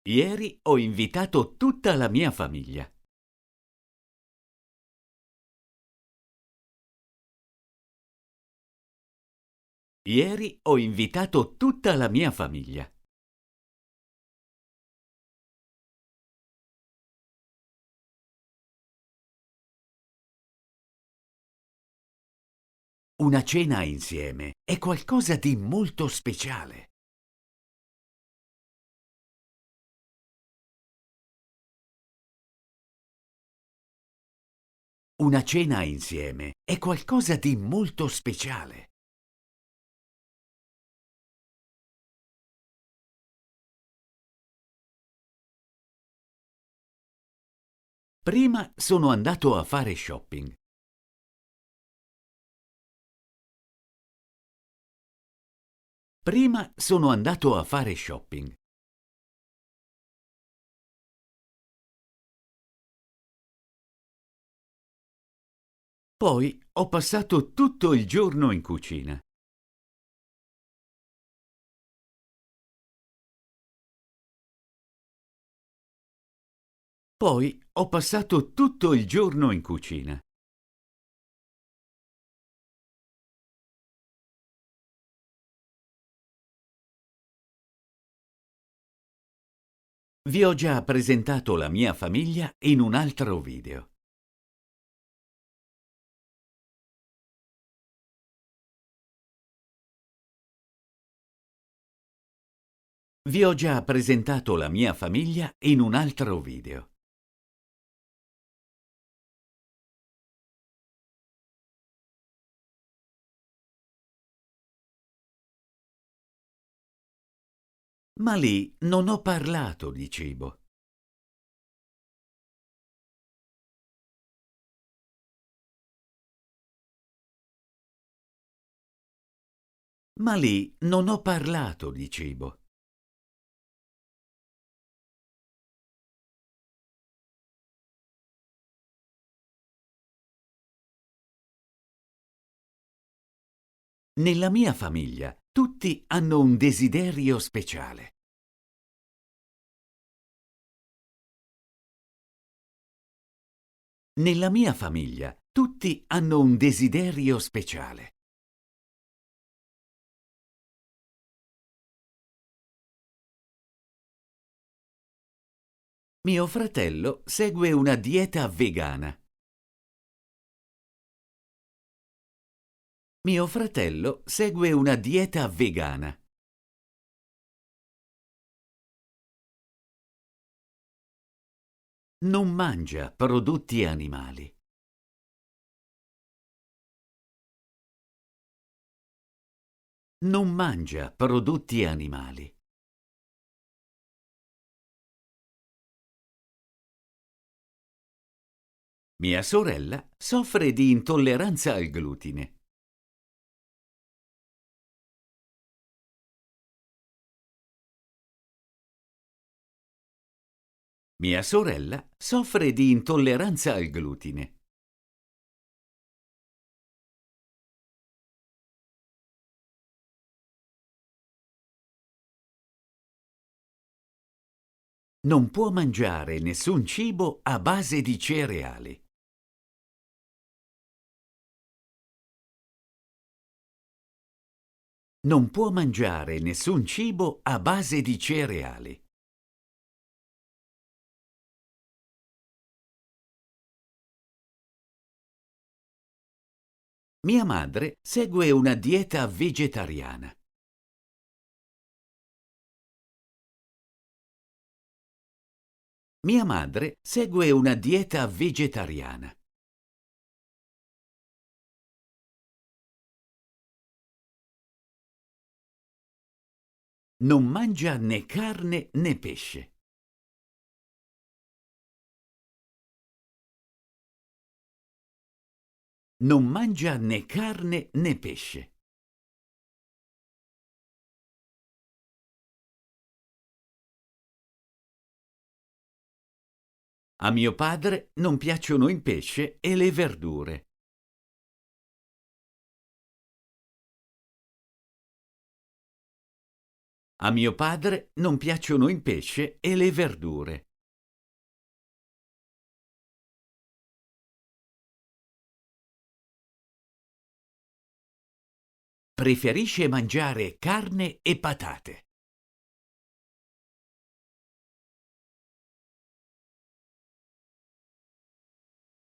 Ieri ho invitato tutta la mia famiglia. Ieri ho invitato tutta la mia famiglia. Una cena insieme è qualcosa di molto speciale. Una cena insieme è qualcosa di molto speciale. Prima sono andato a fare shopping. Prima sono andato a fare shopping. Poi ho passato tutto il giorno in cucina. Poi ho passato tutto il giorno in cucina. Vi ho già presentato la mia famiglia in un altro video. Vi ho già presentato la mia famiglia in un altro video. Ma lì non ho parlato di cibo. Ma lì non ho parlato di cibo. Nella mia famiglia tutti hanno un desiderio speciale. Nella mia famiglia tutti hanno un desiderio speciale. Mio fratello segue una dieta vegana. Mio fratello segue una dieta vegana. Non mangia prodotti animali. Non mangia prodotti animali. Mia sorella soffre di intolleranza al glutine. Mia sorella soffre di intolleranza al glutine. Non può mangiare nessun cibo a base di cereali. Non può mangiare nessun cibo a base di cereali. Mia madre segue una dieta vegetariana. Mia madre segue una dieta vegetariana. Non mangia né carne né pesce. Non mangia né carne né pesce. A mio padre non piacciono il pesce e le verdure. A mio padre non piacciono il pesce e le verdure. Preferisce mangiare carne e patate.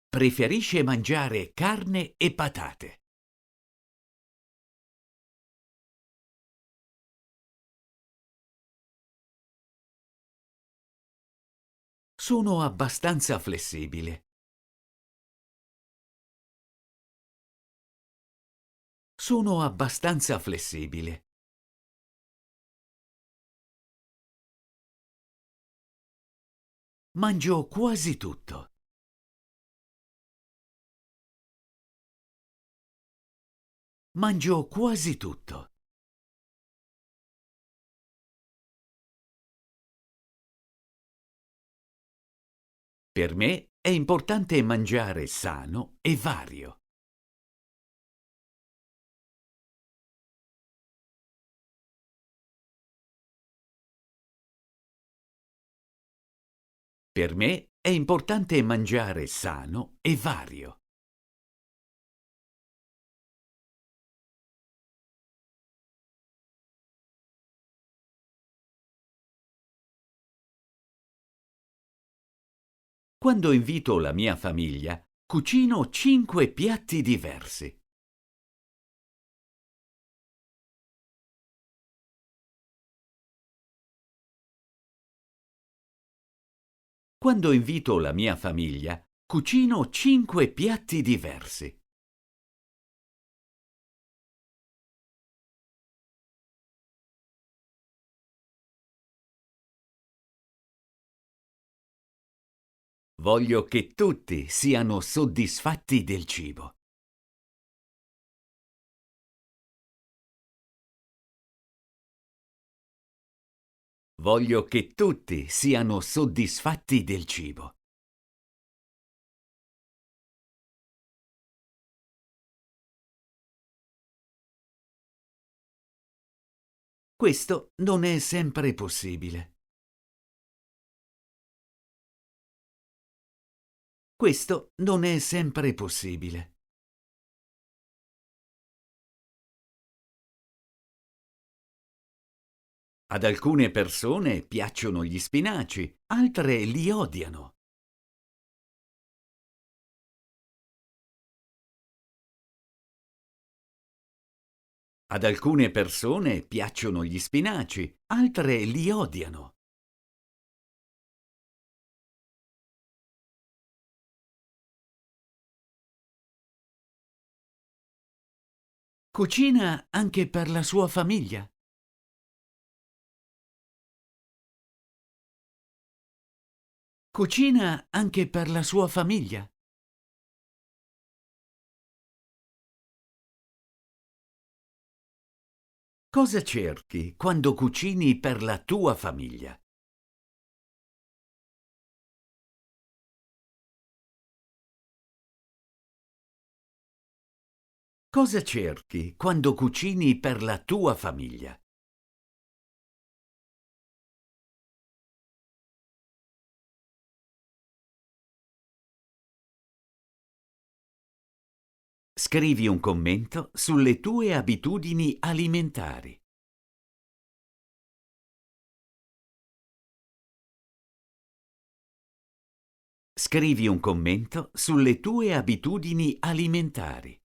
Preferisce mangiare carne e patate. Sono abbastanza flessibile. Sono abbastanza flessibile. Mangio quasi tutto. Mangio quasi tutto. Per me è importante mangiare sano e vario. Per me è importante mangiare sano e vario. Quando invito la mia famiglia, cucino 5 piatti diversi. Quando invito la mia famiglia, cucino 5 piatti diversi. Voglio che tutti siano soddisfatti del cibo. Voglio che tutti siano soddisfatti del cibo. Questo non è sempre possibile. Questo non è sempre possibile. Ad alcune persone piacciono gli spinaci, altre li odiano. Ad alcune persone piacciono gli spinaci, altre li odiano. Cucina anche per la sua famiglia? Cucina anche per la sua famiglia? Cosa cerchi quando cucini per la tua famiglia? Cosa cerchi quando cucini per la tua famiglia? Scrivi un commento sulle tue abitudini alimentari. Scrivi un commento sulle tue abitudini alimentari.